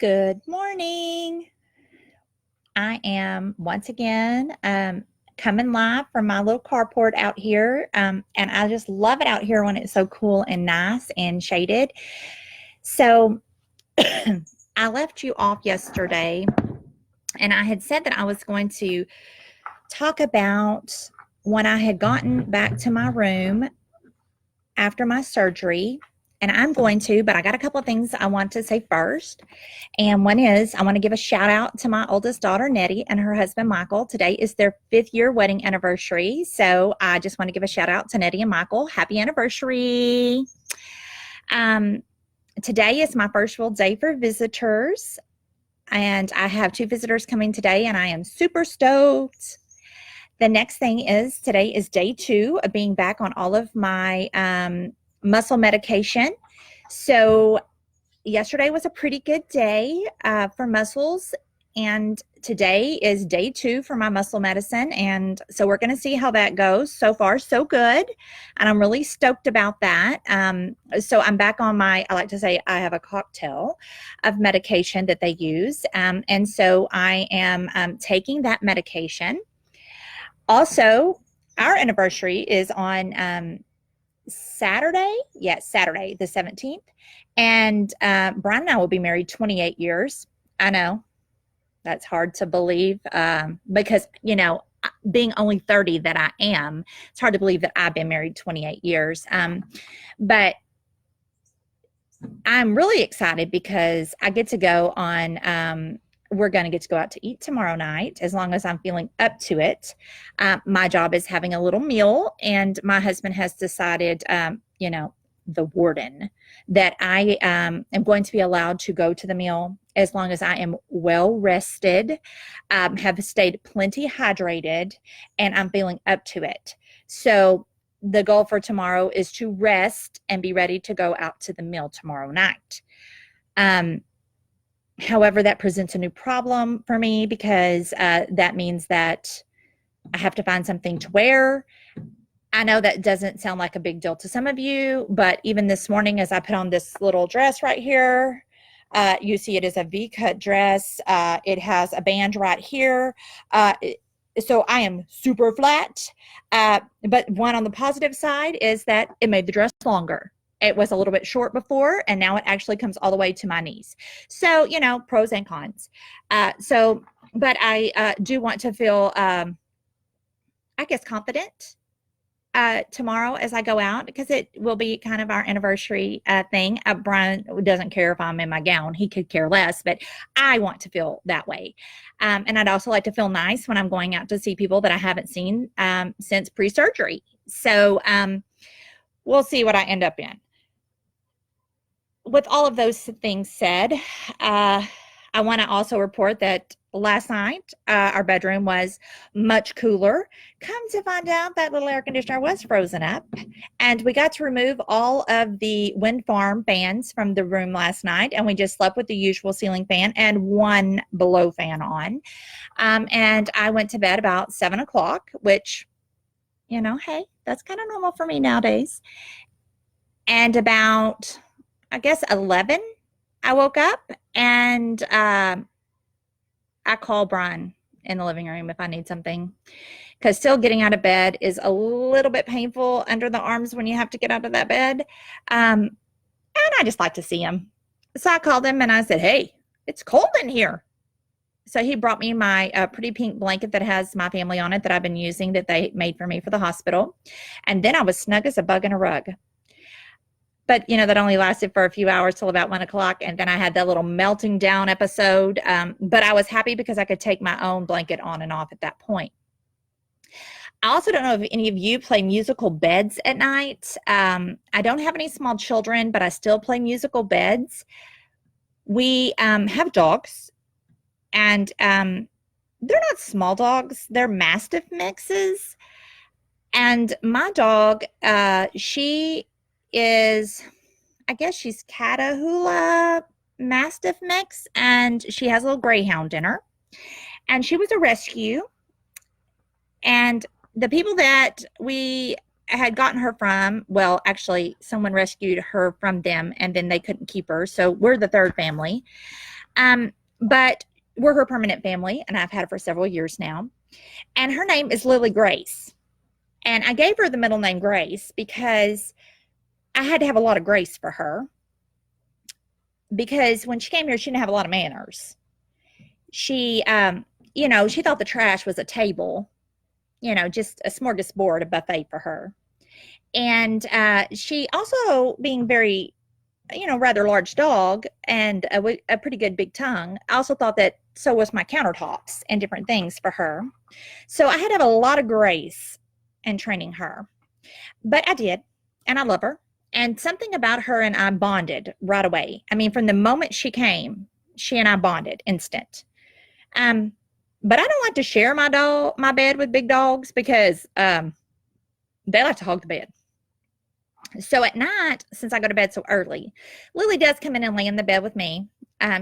Good morning. I am once again coming live from my little carport out here. And I just love it out here when it's so cool and nice and shaded. So I left you off yesterday, and I had said that I was going to talk about when I had gotten back to my room after my surgery. And I'm going to, but I got a couple of things I want to say first. And one is I want to give a shout out to my oldest daughter, Nettie, and her husband, Michael. Today is their 5th-year wedding anniversary. So I just want to give a shout out to Nettie and Michael. Happy anniversary. Today is my first full day for visitors. And I have 2 visitors coming today, and I am super stoked. The next thing is today is day 2 of being back on all of my muscle medication. So yesterday was a pretty good day for muscles, and today is day 2 for my muscle medicine, and so we're going to see how that goes. So far so good, and I'm really stoked about that. So I'm back on my, I like to say I have a cocktail of medication that they use, and so I am taking that medication. Also, our anniversary is on Saturday. Yes, Saturday the 17th. And Brian and I will be married 28 years. I know that's hard to believe because, you know, being only 30 that I am, it's hard to believe that I've been married 28 years. But I'm really excited because I get to go on, we're going to get to go out to eat tomorrow night as long as I'm feeling up to it. My job is having a little meal, and my husband has decided, you know, the warden, that I am going to be allowed to go to the meal as long as I am well rested, have stayed plenty hydrated, and I'm feeling up to it. So the goal for tomorrow is to rest and be ready to go out to the meal tomorrow night. However, that presents a new problem for me because that means that I have to find something to wear. I know that doesn't sound like a big deal to some of you, but even this morning as I put on this little dress right here, you see it is a V-cut dress. It has a band right here. So I am super flat. But one on the positive side is that it made the dress longer. It was a little bit short before, and now it actually comes all the way to my knees. So, you know, pros and cons. But I do want to feel, I guess, confident tomorrow as I go out, because it will be kind of our anniversary thing. Brian doesn't care if I'm in my gown. He could care less, but I want to feel that way. And I'd also like to feel nice when I'm going out to see people that I haven't seen since pre-surgery. So we'll see what I end up in. With all of those things said, I want to also report that last night, our bedroom was much cooler. Come to find out, that little air conditioner was frozen up, and we got to remove all of the wind farm fans from the room last night, and we just slept with the usual ceiling fan and one below fan on. And I went to bed about 7 o'clock, which, you know, hey, that's kind of normal for me nowadays. And about, I guess, 11, I woke up, and I call Brian in the living room if I need something, because still getting out of bed is a little bit painful under the arms when you have to get out of that bed. And I just like to see him. So I called him and I said, hey, it's cold in here. So he brought me my pretty pink blanket that has my family on it that I've been using, that they made for me for the hospital. And then I was snug as a bug in a rug. But, you know, that only lasted for a few hours till about 1 o'clock. And then I had that little melting down episode. But I was happy because I could take my own blanket on and off at that point. I also don't know if any of you play musical beds at night. I don't have any small children, but I still play musical beds. We have dogs, and they're not small dogs. They're Mastiff mixes. And my dog, she is, I guess she's Catahoula Mastiff mix, and she has a little greyhound in her. And she was a rescue. And the people that we had gotten her from, well, actually, someone rescued her from them, and then they couldn't keep her. So we're the third family. But we're her permanent family, and I've had her for several years now. And her name is Lily Grace. And I gave her the middle name Grace because I had to have a lot of grace for her. Because when she came here, she didn't have a lot of manners. She, she thought the trash was a table, just a smorgasbord, a buffet for her. And she also, being very, rather large dog and a pretty good big tongue, I also thought that so was my countertops and different things for her. So I had to have a lot of grace in training her. But I did, and I love her. And something about her and I bonded right away. I mean, from the moment she came, she and I bonded instant. But I don't like to share my bed with big dogs because they like to hog the bed. So at night, since I go to bed so early, Lily does come in and lay in the bed with me. I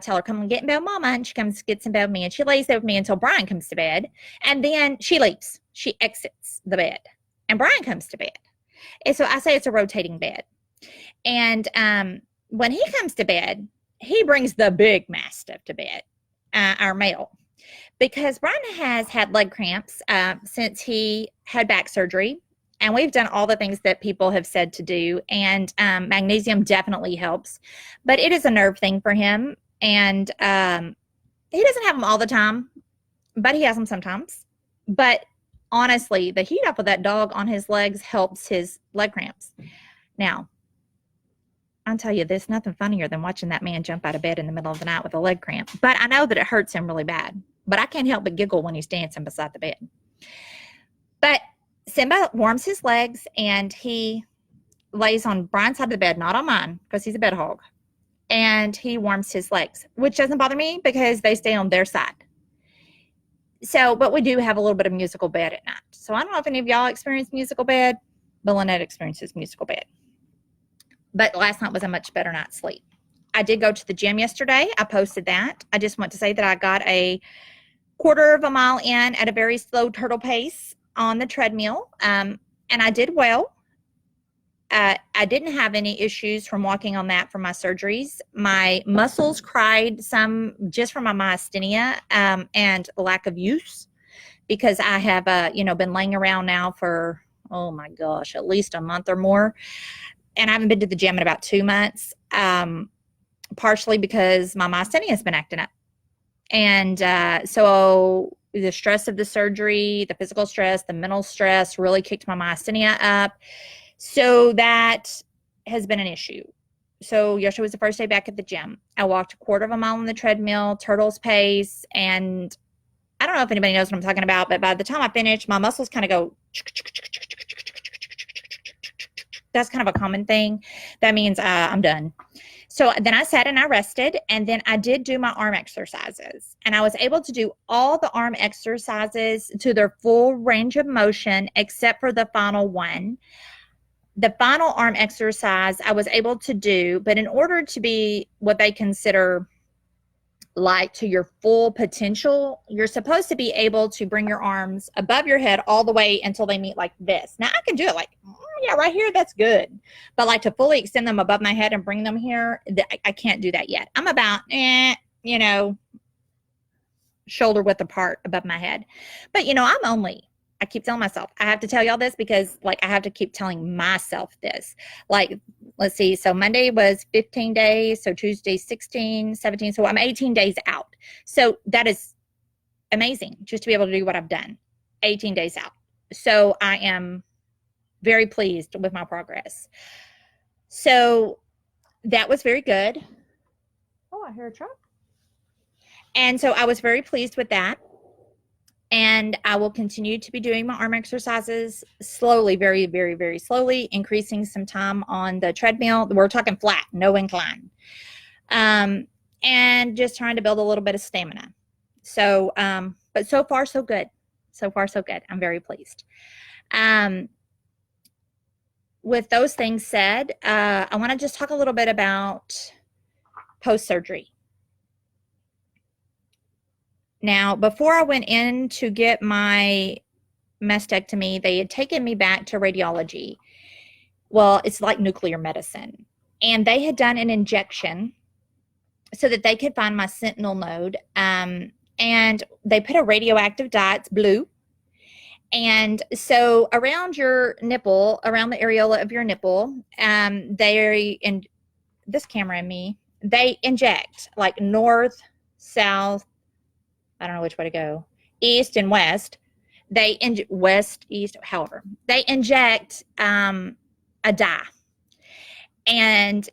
tell her, come and get in bed, Mama, and she comes, gets in bed with me, and she lays there with me until Brian comes to bed, and then she leaves. She exits the bed, and Brian comes to bed. And so I say it's a rotating bed. And when he comes to bed, he brings the big mastiff to bed, our male, because Brian has had leg cramps since he had back surgery. And we've done all the things that people have said to do. And magnesium definitely helps. But it is a nerve thing for him. And he doesn't have them all the time, but he has them sometimes. But honestly, the heat up of that dog on his legs helps his leg cramps. Now, I'll tell you, there's nothing funnier than watching that man jump out of bed in the middle of the night with a leg cramp. But I know that it hurts him really bad. But I can't help but giggle when he's dancing beside the bed. But Simba warms his legs, and he lays on Brian's side of the bed, not on mine, because he's a bed hog. And he warms his legs, which doesn't bother me because they stay on their side. So, but we do have a little bit of musical bed at night. So I don't know if any of y'all experience musical bed, but Lynette experiences musical bed. But last night was a much better night's sleep. I did go to the gym yesterday. I posted that. I just want to say that I got a quarter of a mile in at a very slow turtle pace on the treadmill, and I did well. I didn't have any issues from walking on that from my surgeries. My muscles cried some just from my myasthenia and lack of use, because I have been laying around now for, oh my gosh, at least a month or more, and I haven't been to the gym in about 2 months, partially because my myasthenia has been acting up. And so the stress of the surgery, the physical stress, the mental stress really kicked my myasthenia up. So that has been an issue. So yesterday was the first day back at the gym. I walked a quarter of a mile on the treadmill, turtle's pace, and I don't know if anybody knows what I'm talking about, but by the time I finish, my muscles kind of go. That's kind of a common thing. That means I'm done. So then I sat and I rested, and then I did do my arm exercises, and I was able to do all the arm exercises to their full range of motion except for the final one. The final arm exercise I was able to do, but in order to be what they consider like to your full potential, you're supposed to be able to bring your arms above your head all the way until they meet like this. Now I can do it like, yeah, right here, that's good. But like to fully extend them above my head and bring them here, I can't do that yet. I'm about, shoulder width apart above my head. But, I keep telling myself, I have to tell y'all this because like I have to keep telling myself this. Like, let's see. So Monday was 15 days. So Tuesday, 16, 17. So I'm 18 days out. So that is amazing just to be able to do what I've done 18 days out. So I am very pleased with my progress. So that was very good. Oh, I hear a truck. And so I was very pleased with that. And I will continue to be doing my arm exercises slowly, very, very, very slowly, increasing some time on the treadmill. We're talking flat, no incline. And just trying to build a little bit of stamina. So, but so far, so good. So far, so good. I'm very pleased. With those things said, I want to just talk a little bit about post-surgery. Now, before I went in to get my mastectomy, they had taken me back to radiology. Well, it's like nuclear medicine. And they had done an injection so that they could find my sentinel node. And they put a radioactive dye, it's blue. And so around your nipple, around the areola of your nipple, they, and this camera and me, they inject like north, south, I don't know which way to go, east and west. They west, east, however, they inject a dye. And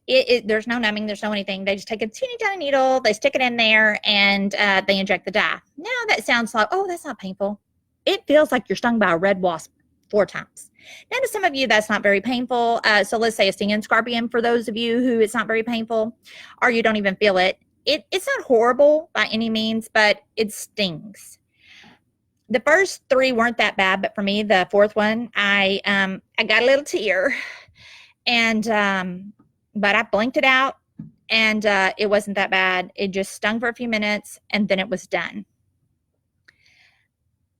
there's no numbing, there's no anything. They just take a teeny tiny needle, they stick it in there, and they inject the dye. Now that sounds like, oh, that's not painful. It feels like you're stung by a red wasp 4 times. Now, to some of you, that's not very painful. So let's say a stinging scorpion for those of you who it's not very painful, or you don't even feel it. It's not horrible by any means, but it stings. The first 3 weren't that bad, but for me, the 4th one, I got a little tear. And but I blinked it out, and it wasn't that bad. It just stung for a few minutes, and then it was done.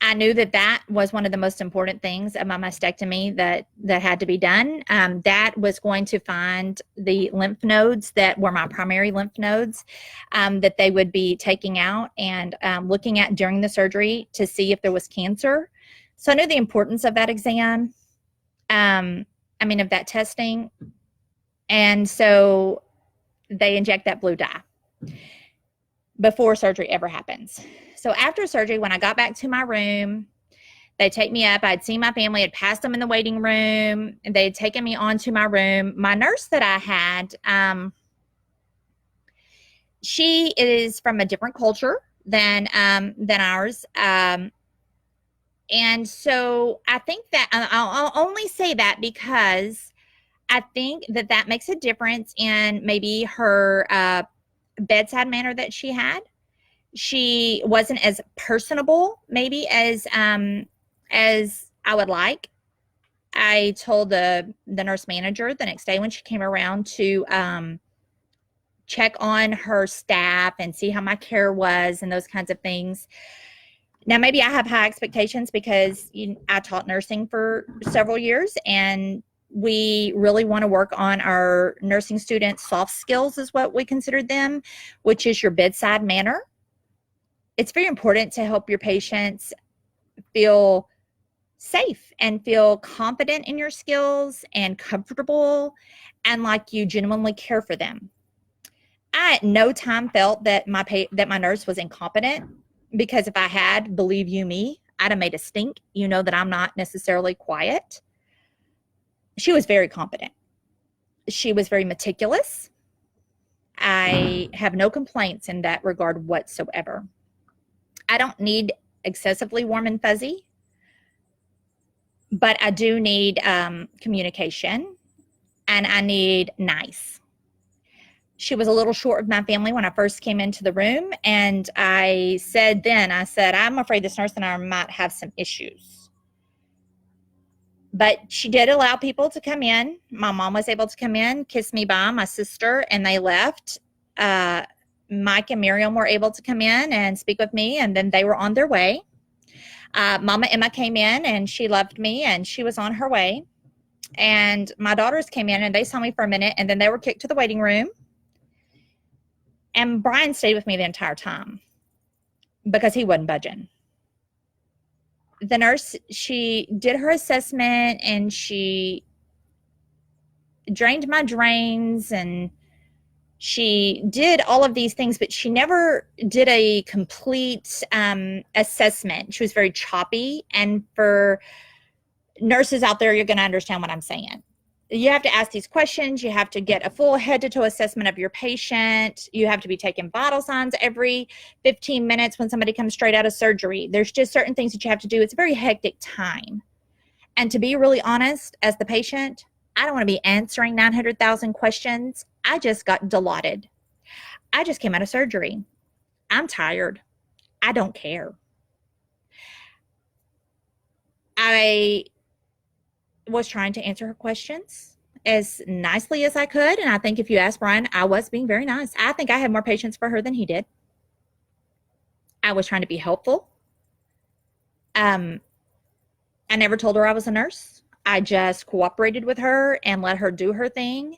I knew that was one of the most important things of my mastectomy that had to be done. That was going to find the lymph nodes that were my primary lymph nodes, that they would be taking out and looking at during the surgery to see if there was cancer. So I knew the importance of that exam. Of that testing. And so they inject that blue dye before surgery ever happens. So after surgery, when I got back to my room, they take me up. I'd seen my family, had passed them in the waiting room, and they had taken me onto my room. My nurse that I had, she is from a different culture than ours. And so I think that I'll only say that because I think that makes a difference in maybe her bedside manner that she had. She wasn't as personable maybe as I would like. I told the nurse manager the next day when she came around to check on her staff and see how my care was and those kinds of things. Now, maybe I have high expectations because I taught nursing for several years, and we really want to work on our nursing students' soft skills is what we consider them, which is your bedside manner. It's very important to help your patients feel safe and feel confident in your skills and comfortable and like you genuinely care for them. I at no time felt that my nurse was incompetent, because if I had, believe you me, I'd have made a stink. You know that I'm not necessarily quiet. She was very competent. She was very meticulous. I have no complaints in that regard whatsoever. I don't need excessively warm and fuzzy, but I do need communication, and I need nice. She was a little short of my family when I first came into the room, and I said, I'm afraid this nurse and I might have some issues. But she did allow people to come in. My mom was able to come in, kiss me bye, my sister, and they left. Mike and Miriam were able to come in and speak with me, and then they were on their way. Mama Emma came in, and she loved me, and she was on her way. And my daughters came in, and they saw me for a minute, and then they were kicked to the waiting room. And Brian stayed with me the entire time because he wasn't budging. The nurse, she did her assessment, and she drained my drains, and she did all of these things, but she never did a complete assessment. She was very choppy. And for nurses out there, you're going to understand what I'm saying. You have to ask these questions. You have to get a full head-to-toe assessment of your patient. You have to be taking vital signs every 15 minutes when somebody comes straight out of surgery. There's just certain things that you have to do. It's a very hectic time. And to be really honest, as the patient, I don't want to be answering 900,000 questions. I just got dilaudid. I just came out of surgery. I'm tired. I don't care. I was trying to answer her questions as nicely as I could. And I think if you ask Brian, I was being very nice. I think I had more patience for her than he did. I was trying to be helpful. I never told her I was a nurse. I just cooperated with her and let her do her thing.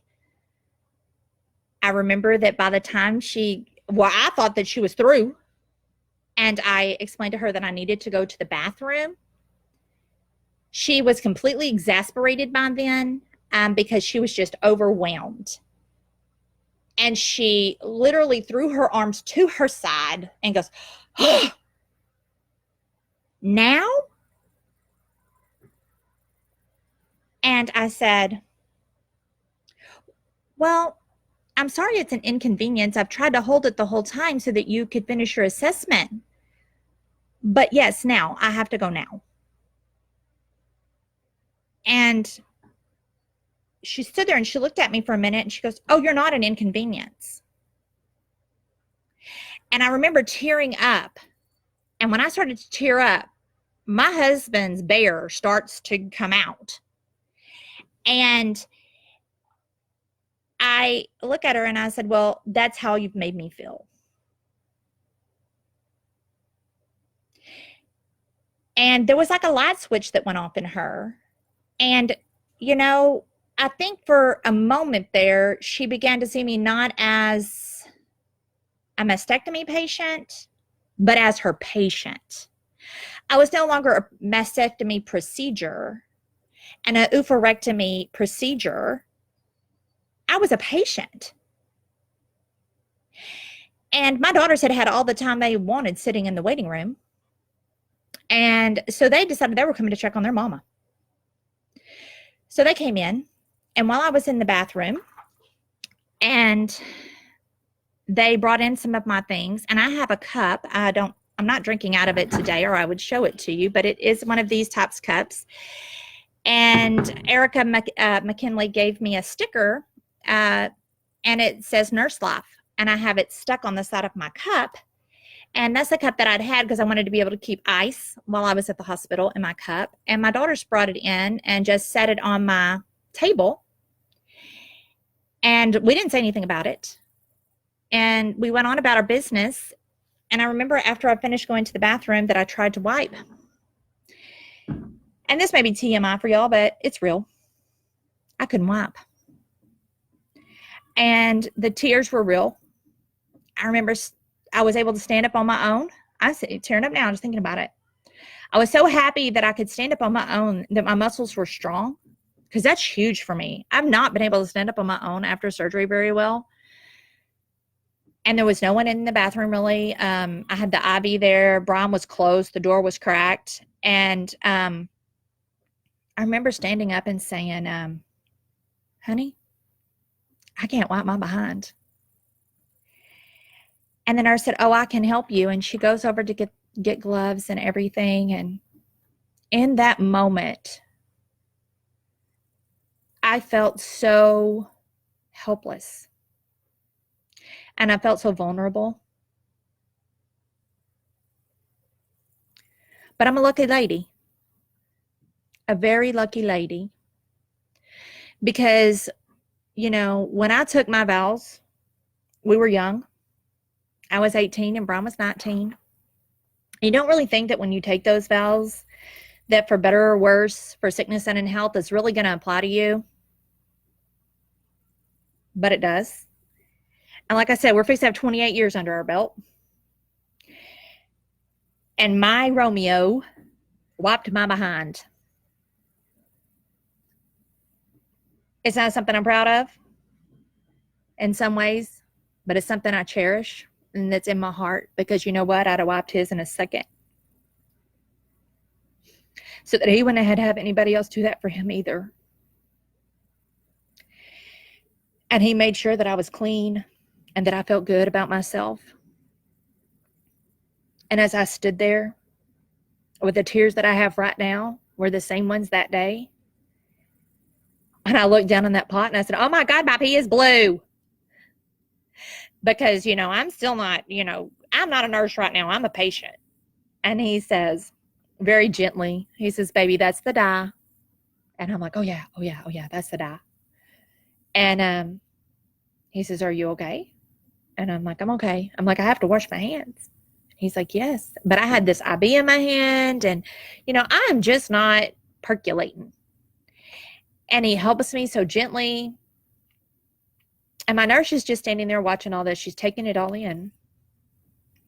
I remember that by the time I thought that she was through, and I explained to her that I needed to go to the bathroom. She was completely exasperated by then, because she was just overwhelmed. And she literally threw her arms to her side and goes, oh, now? And I said, well, I'm sorry it's an inconvenience. I've tried to hold it the whole time so that you could finish your assessment. But yes, now I have to go now. And she stood there and she looked at me for a minute and she goes, oh, you're not an inconvenience. And I remember tearing up. And when I started to tear up, my husband's bear starts to come out. And I look at her and I said, well, that's how you've made me feel. And there was like a light switch that went off in her. And, you know, I think for a moment there, she began to see me not as a mastectomy patient, but as her patient. I was no longer a mastectomy procedure and an oophorectomy procedure. I was a patient. And my daughters had had all the time they wanted sitting in the waiting room. And so they decided they were coming to check on their mama. So they came in, and while I was in the bathroom, and they brought in some of my things, and I have a cup. I'm not drinking out of it today, or I would show it to you, but it is one of these types cups. And Erica McKinley gave me a sticker, and it says Nurse Life, and I have it stuck on the side of my cup. And that's the cup that I'd had because I wanted to be able to keep ice while I was at the hospital in my cup. And my daughters brought it in and just set it on my table. And we didn't say anything about it. And we went on about our business. And I remember after I finished going to the bathroom that I tried to wipe. And this may be TMI for y'all, but it's real. I couldn't wipe. And the tears were real. I remember I was able to stand up on my own. I see tearing up now just thinking about it. I was so happy that I could stand up on my own, that my muscles were strong, because that's huge for me. I've not been able to stand up on my own after surgery very well. And there was no one in the bathroom really. I had the IV there. Brian was closed. The door was cracked. And I remember standing up and saying, honey, I can't wipe my behind. And the nurse said, oh, I can help you. And she goes over to get gloves and everything. And in that moment, I felt so helpless. And I felt so vulnerable. But I'm a lucky lady. A very lucky lady. Because, you know, when I took my vows, we were young. I was 18 and Brian was 19. You don't really think that when you take those vows that for better or worse, for sickness and in health, is really going to apply to you. But it does. And like I said, we're fixed to have 28 years under our belt. And my Romeo wiped my behind. It's not something I'm proud of in some ways, but it's something I cherish. And that's in my heart, because you know what? I'd have wiped his in a second. So that he wouldn't have had to have anybody else do that for him either. And he made sure that I was clean and that I felt good about myself. And as I stood there, with the tears that I have right now were the same ones that day. And I looked down in that pot and I said, oh my God, my pee is blue. Because, you know, I'm still not, you know, I'm not a nurse right now. I'm a patient. And he says, very gently, he says, baby, that's the dye. And I'm like, oh yeah, that's the dye. And he says, are you okay? And I'm like, I'm okay. I'm like, I have to wash my hands. He's like, yes. But I had this IV in my hand and, you know, I'm just not percolating. And he helps me so gently. And my nurse is just standing there watching all this. She's taking it all in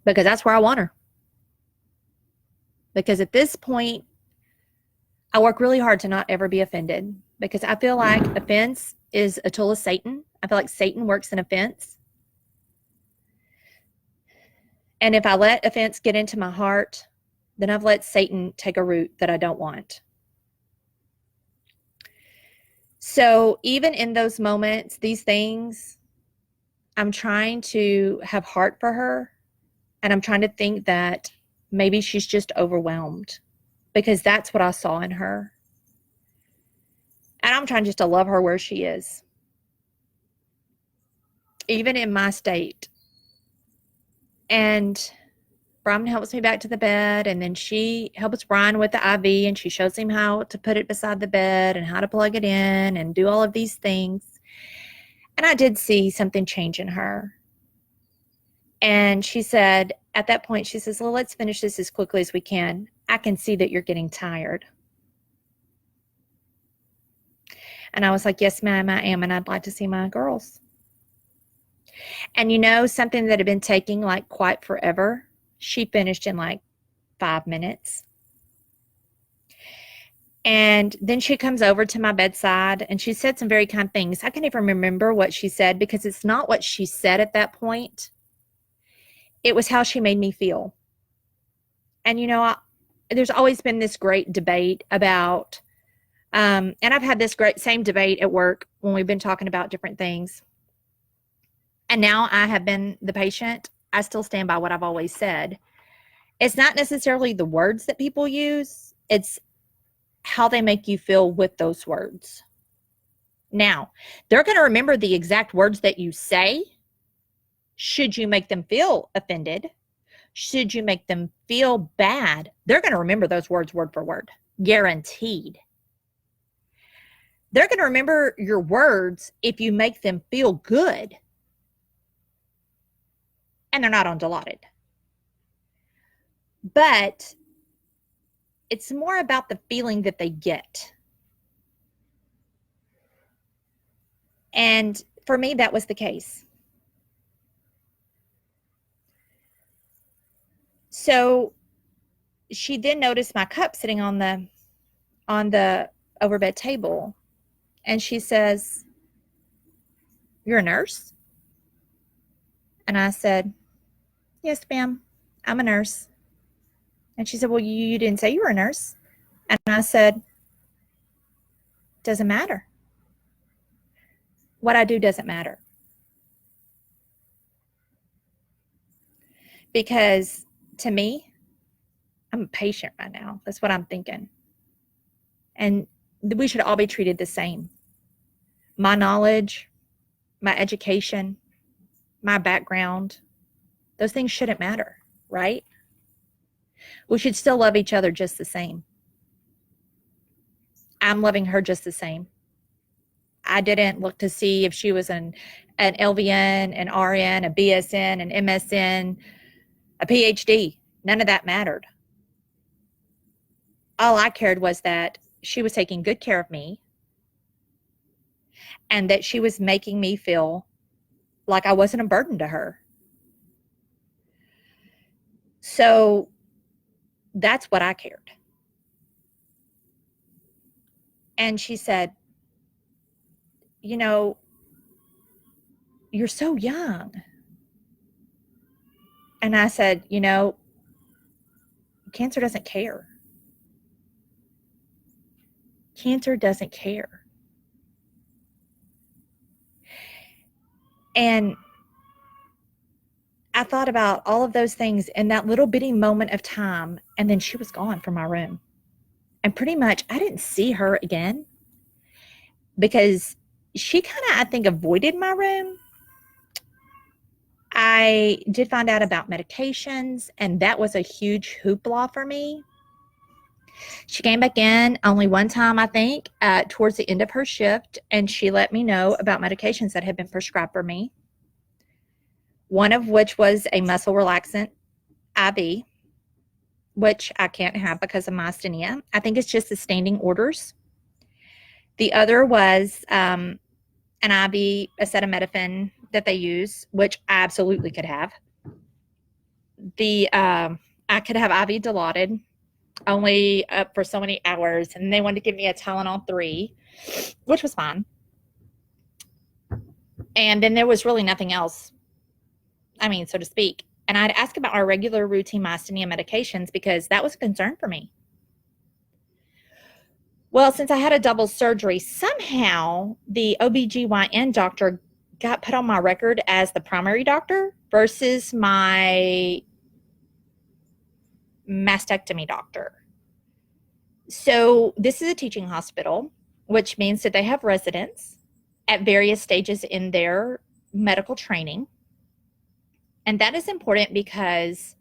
because that's where I want her. Because at this point, I work really hard to not ever be offended because I feel like offense is a tool of Satan. I feel like Satan works in offense. And if I let offense get into my heart, then I've let Satan take a root that I don't want. So even in those moments, these things, I'm trying to have heart for her. And I'm trying to think that maybe she's just overwhelmed because that's what I saw in her. And I'm trying just to love her where she is. Even in my state. And Brian helps me back to the bed, and then she helps Brian with the IV, and she shows him how to put it beside the bed and how to plug it in and do all of these things. And I did see something change in her. And she said, at that point, she says, well, let's finish this as quickly as we can. I can see that you're getting tired. And I was like, yes, ma'am, I am, and I'd like to see my girls. And you know, something that had been taking like quite forever, she finished in like 5 minutes. And then she comes over to my bedside and she said some very kind things. I can't even remember what she said because it's not what she said at that point. It was how she made me feel. And, you know, there's always been this great debate about, and I've had this great same debate at work when we've been talking about different things. And now I have been the patient. I still stand by what I've always said. It's not necessarily the words that people use. It's how they make you feel with those words. Now, they're going to remember the exact words that you say. Should you make them feel offended? Should you make them feel bad? They're going to remember those words word for word. Guaranteed. They're going to remember your words if you make them feel good. And they're not on Dilaudid. But it's more about the feeling that they get. And for me, that was the case. So she then noticed my cup sitting on the overbed table. And she says, "You're a nurse?" And I said, "Yes, ma'am, I'm a nurse." And she said, "Well, you didn't say you were a nurse." And I said, "Doesn't matter. What I do doesn't matter." Because to me, I'm a patient right now. That's what I'm thinking. And we should all be treated the same. My knowledge, my education, my background, those things shouldn't matter, right? We should still love each other just the same. I'm loving her just the same. I didn't look to see if she was an LVN, an RN, a BSN, an MSN, a PhD. None of that mattered. All I cared was that she was taking good care of me and that she was making me feel like I wasn't a burden to her. So that's what I cared. And she said, "You know, you're so young." And I said, "You know, cancer doesn't care. Cancer doesn't care." And I thought about all of those things in that little bitty moment of time, and then she was gone from my room. And pretty much I didn't see her again because she kind of, I think, avoided my room. I did find out about medications, and that was a huge hoopla for me. She came back in only one time, I think, towards the end of her shift, and she let me know about medications that had been prescribed for me, one of which was a muscle relaxant IV, which I can't have because of myasthenia. I think it's just the standing orders. The other was an IV acetaminophen that they use, which I absolutely could have. I could have IV Dilaudid, only up for so many hours, and they wanted to give me a Tylenol 3, which was fine. And then there was really nothing else, I mean, so to speak. And I'd ask about our regular routine myasthenia medications because that was a concern for me. Well, since I had a double surgery, somehow the OBGYN doctor got put on my record as the primary doctor versus my mastectomy doctor. So this is a teaching hospital, which means that they have residents at various stages in their medical training. And that is important because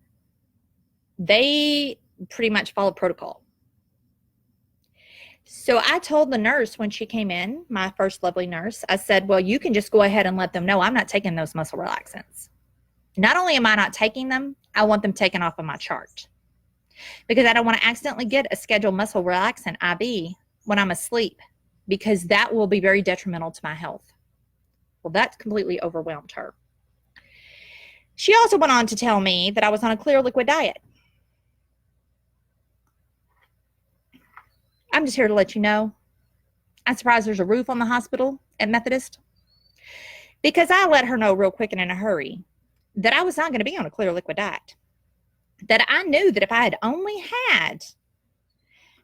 they pretty much follow protocol. So I told the nurse when she came in, my first lovely nurse, I said, well, you can just go ahead and let them know I'm not taking those muscle relaxants. Not only am I not taking them, I want them taken off of my chart because I don't want to accidentally get a scheduled muscle relaxant IV when I'm asleep because that will be very detrimental to my health. Well, that completely overwhelmed her. She also went on to tell me that I was on a clear liquid diet. I'm just here to let you know, I'm surprised there's a roof on the hospital at Methodist because I let her know real quick and in a hurry that I was not going to be on a clear liquid diet. That I knew that if I had only had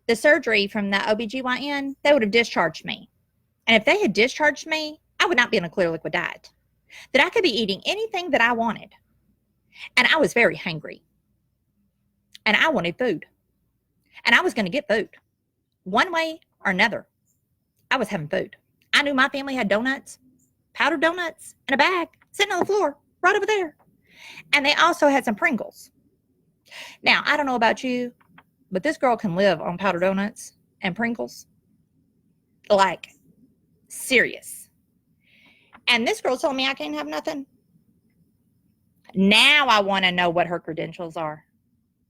the surgery from the OBGYN, they would have discharged me. And if they had discharged me, I would not be on a clear liquid diet. That I could be eating anything that I wanted. And I was very hungry. And I wanted food. And I was going to get food. One way or another. I was having food. I knew my family had donuts, powdered donuts, in a bag, sitting on the floor, right over there. And they also had some Pringles. Now, I don't know about you, but this girl can live on powdered donuts and Pringles. Like, serious. And this girl told me I can't have nothing. Now I want to know what her credentials are.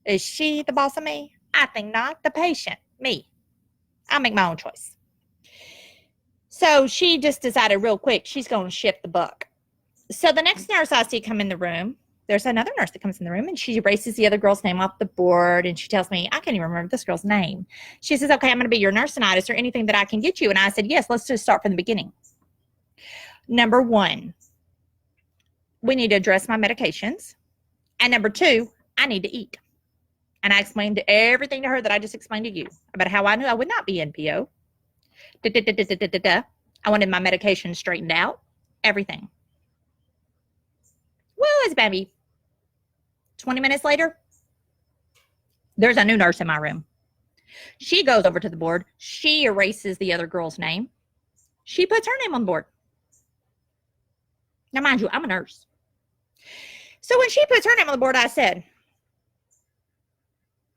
Is she the boss of me? I think not. The patient, me. I'll make my own choice. So she just decided real quick she's going to shift the buck. So the next nurse I see come in the room, there's another nurse that comes in the room and she erases the other girl's name off the board and she tells me, I can't even remember this girl's name. She says, okay, I'm going to be your nurse tonight. Is there anything that I can get you? And I said, yes, let's just start from the beginning. Number one, we need to address my medications. And number two, I need to eat. And I explained everything to her that I just explained to you about how I knew I would not be NPO. I wanted my medication straightened out. Everything. Well, it's maybe 20 minutes later, there's a new nurse in my room. She goes over to the board. She erases the other girl's name. She puts her name on the board. Now, mind you, I'm a nurse. So when she puts her name on the board, I said,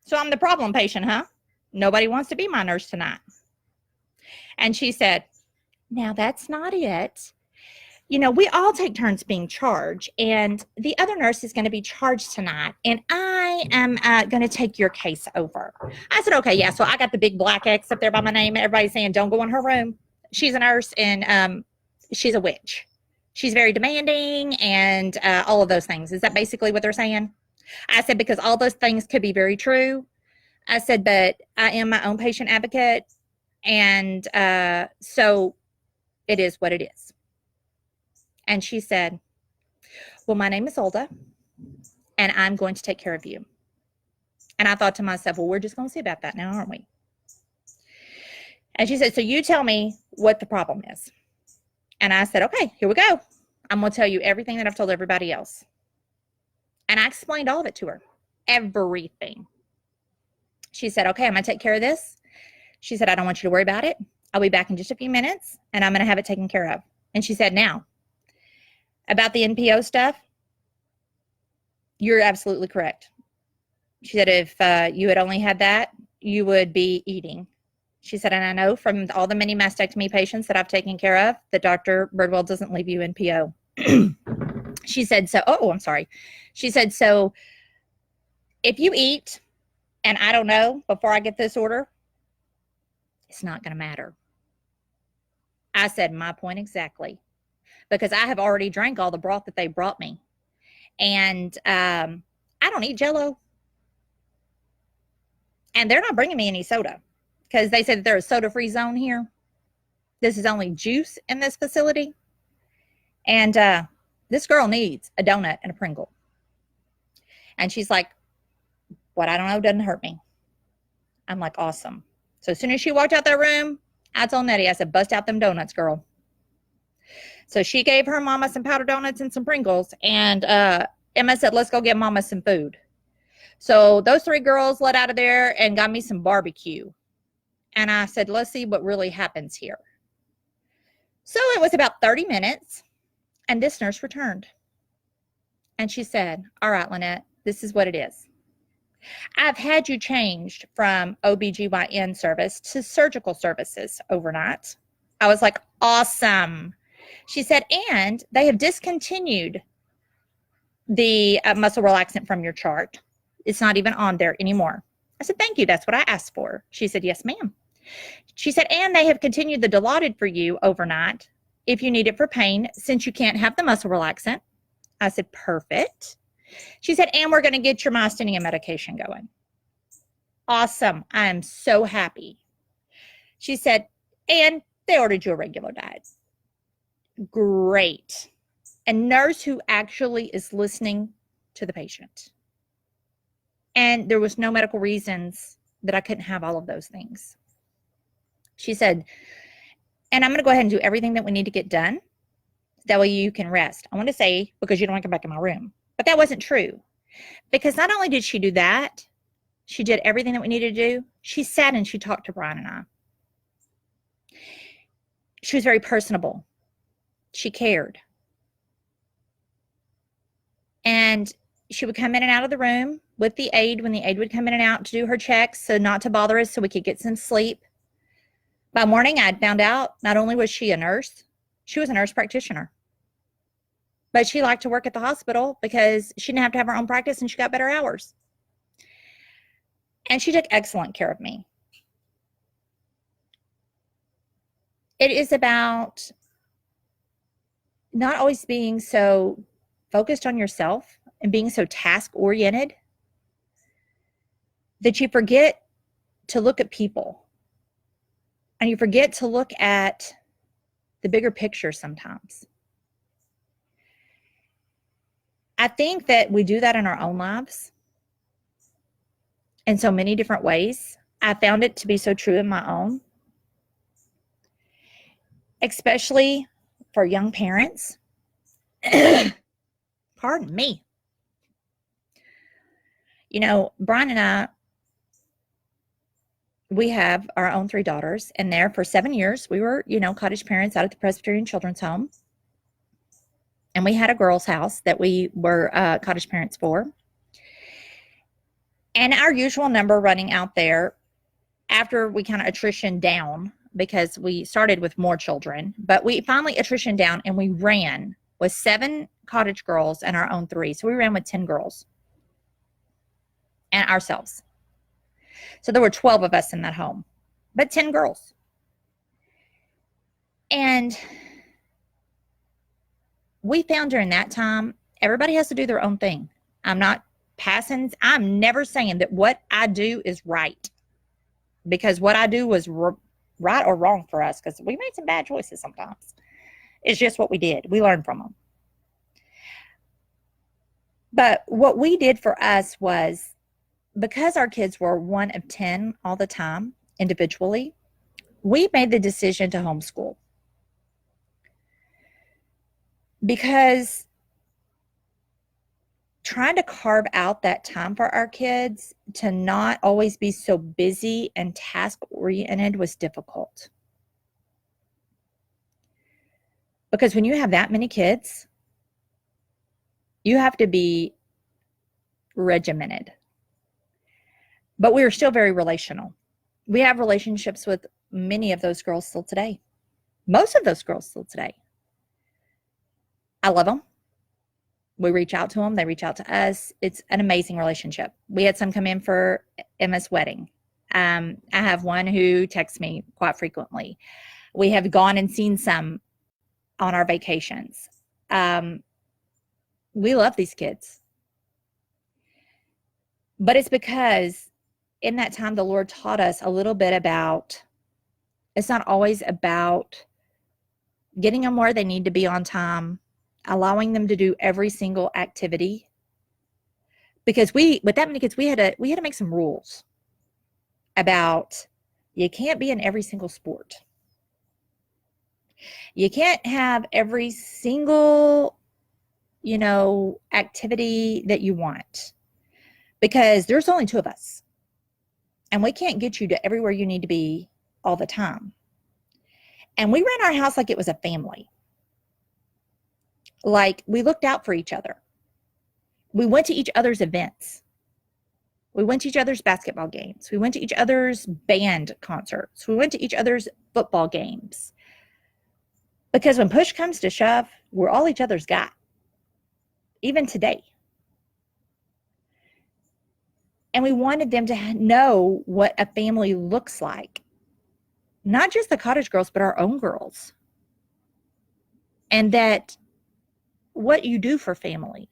so I'm the problem patient, huh? Nobody wants to be my nurse tonight. And she said, now that's not it. You know, we all take turns being charged, and the other nurse is going to be charged tonight, and I am going to take your case over. I said, okay, yeah. So I got the big black X up there by my name. Everybody's saying, don't go in her room. She's a nurse, and she's a witch. She's very demanding, and all of those things. Is that basically what they're saying? I said, because all those things could be very true. I said, but I am my own patient advocate, and so it is what it is. And she said, well, my name is Olda, and I'm going to take care of you. And I thought to myself, well, we're just going to see about that now, aren't we? And she said, so you tell me what the problem is. And I said, okay, here we go. I'm going to tell you everything that I've told everybody else. And I explained all of it to her, everything. She said, okay, I'm going to take care of this. She said, I don't want you to worry about it. I'll be back in just a few minutes, and I'm going to have it taken care of. And she said, now, about the NPO stuff, you're absolutely correct. She said, if you had only had that, you would be eating. She said, and I know from all the many mastectomy patients that I've taken care of that Dr. Birdwell doesn't leave you NPO. She said, so, I'm sorry. She said, so if you eat, and I don't know, before I get this order, it's not going to matter. I said, my point exactly, because I have already drank all the broth that they brought me. And I don't eat Jell-O. And they're not bringing me any soda because they said that there's a soda-free zone here. This is only juice in this facility. And this girl needs a donut and a Pringle. And she's like, what I don't know doesn't hurt me. I'm like, awesome. So as soon as she walked out that room, I told Nettie, I said, bust out them donuts, girl. So she gave her mama some powdered donuts and some Pringles. And Emma said, let's go get mama some food. So those three girls let out of there and got me some barbecue. And I said, let's see what really happens here. So it was about 30 minutes, and this nurse returned. And she said, all right, Lynette, this is what it is. I've had you changed from OBGYN service to surgical services overnight. I was like, awesome. She said, and they have discontinued the muscle relaxant from your chart. It's not even on there anymore. I said, thank you. That's what I asked for. She said, yes, ma'am. She said, and they have continued the Dilaudid for you overnight if you need it for pain, since you can't have the muscle relaxant. I said, perfect. She said, and we're going to get your myasthenia medication going. Awesome. I am so happy. She said, and they ordered you a regular diet. Great. A nurse who actually is listening to the patient. And there was no medical reasons that I couldn't have all of those things. She said, and I'm going to go ahead and do everything that we need to get done. That way you can rest. I want to say, because you don't want to come back in my room. But that wasn't true. Because not only did she do that, she did everything that we needed to do. She sat and she talked to Brian and I. She was very personable. She cared. And she would come in and out of the room with the aide when the aide would come in and out to do her checks, so not to bother us so we could get some sleep. By morning, I'd found out not only was she a nurse, she was a nurse practitioner. But she liked to work at the hospital because she didn't have to have her own practice and she got better hours. And she took excellent care of me. It is about not always being so focused on yourself and being so task-oriented that you forget to look at people. And you forget to look at the bigger picture sometimes. I think that we do that in our own lives in so many different ways. I found it to be so true in my own, especially for young parents. Pardon me. You know, Brian and I, we have our own 3 daughters, and there for 7 years, we were, cottage parents out at the Presbyterian Children's Home. And we had a girls' house that we were cottage parents for. And our usual number running out there, after we kind of attrition down, because we started with more children, but we finally attrition down and we ran with 7 cottage girls and our own 3. So we ran with 10 girls and ourselves. So there were 12 of us in that home, but 10 girls. And we found during that time, everybody has to do their own thing. I'm never saying that what I do is right, because what I do was right or wrong for us, because we made some bad choices sometimes. It's just what we did. We learned from them. But what we did for us was, because our kids were 1 of 10 all the time individually, we made the decision to homeschool. Because trying to carve out that time for our kids to not always be so busy and task-oriented was difficult. Because when you have that many kids, you have to be regimented. But we are still very relational. We have relationships with many of those girls still today. Most of those girls still today. I love them. We reach out to them. They reach out to us. It's an amazing relationship. We had some come in for Emma's wedding. I have one who texts me quite frequently. We have gone and seen some on our vacations. We love these kids. But it's because in that time, the Lord taught us a little bit about, it's not always about getting them where they need to be on time, allowing them to do every single activity. Because with that many kids, we had to make some rules about, you can't be in every single sport. You can't have every single, activity that you want, because there's only 2 of us. And we can't get you to everywhere you need to be all the time. And we ran our house like it was a family. Like, we looked out for each other. We went to each other's events. We went to each other's basketball games. We went to each other's band concerts. We went to each other's football games. Because when push comes to shove, we're all each other's guy. Even today. And we wanted them to know what a family looks like. Not just the cottage girls, but our own girls. And that what you do for family.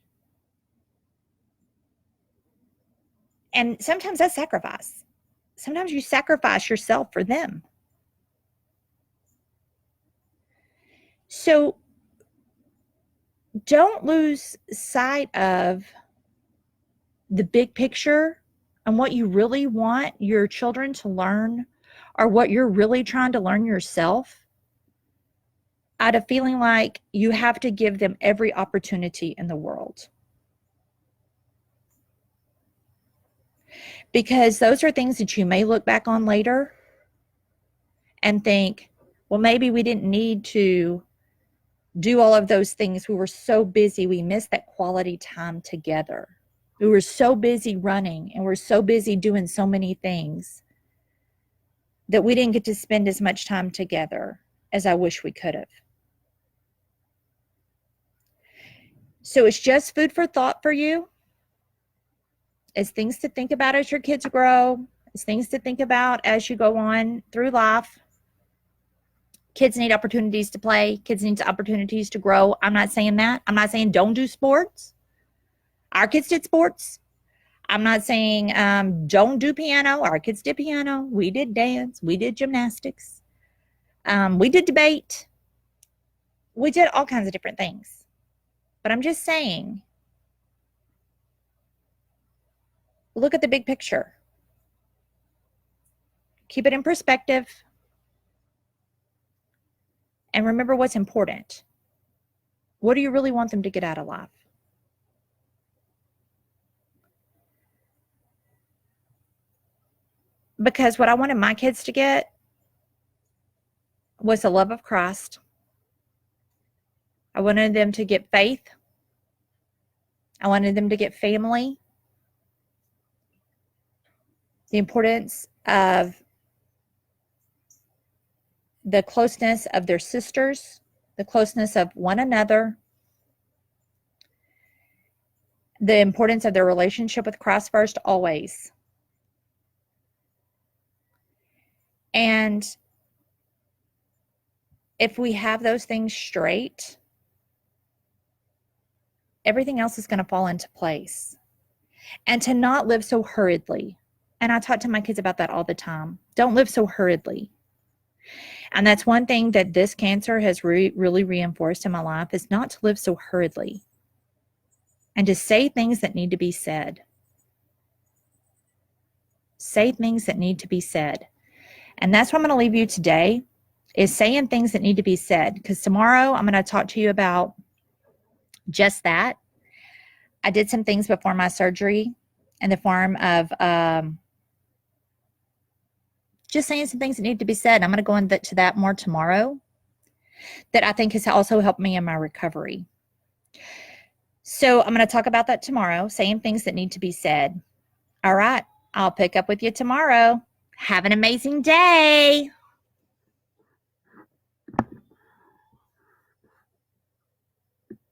And sometimes that's sacrifice. Sometimes you sacrifice yourself for them. So don't lose sight of the big picture and what you really want your children to learn, or what you're really trying to learn yourself, out of feeling like you have to give them every opportunity in the world. Because those are things that you may look back on later and think, well, maybe we didn't need to do all of those things. We were so busy, we missed that quality time together. We were so busy running, and we're so busy doing so many things, that we didn't get to spend as much time together as I wish we could have. So it's just food for thought for you. It's things to think about as your kids grow. It's things to think about as you go on through life. Kids need opportunities to play. Kids need opportunities to grow. I'm not saying that. I'm not saying don't do sports. Our kids did sports. I'm not saying don't do piano. Our kids did piano. We did dance. We did gymnastics. We did debate. We did all kinds of different things. But I'm just saying, look at the big picture. Keep it in perspective. And remember what's important. What do you really want them to get out of life? Because what I wanted my kids to get was the love of Christ. I wanted them to get faith. I wanted them to get family. The importance of the closeness of their sisters, the closeness of one another, the importance of their relationship with Christ first always. And if we have those things straight, everything else is going to fall into place. And to not live so hurriedly. And I talk to my kids about that all the time. Don't live so hurriedly. And that's one thing that this cancer has really reinforced in my life, is not to live so hurriedly. And to say things that need to be said. Say things that need to be said. And that's what I'm going to leave you today, is saying things that need to be said. Because tomorrow I'm going to talk to you about just that. I did some things before my surgery in the form of just saying some things that need to be said. I'm going to go into that more tomorrow, that I think has also helped me in my recovery. So I'm going to talk about that tomorrow, saying things that need to be said. All right. I'll pick up with you tomorrow. Have an amazing day.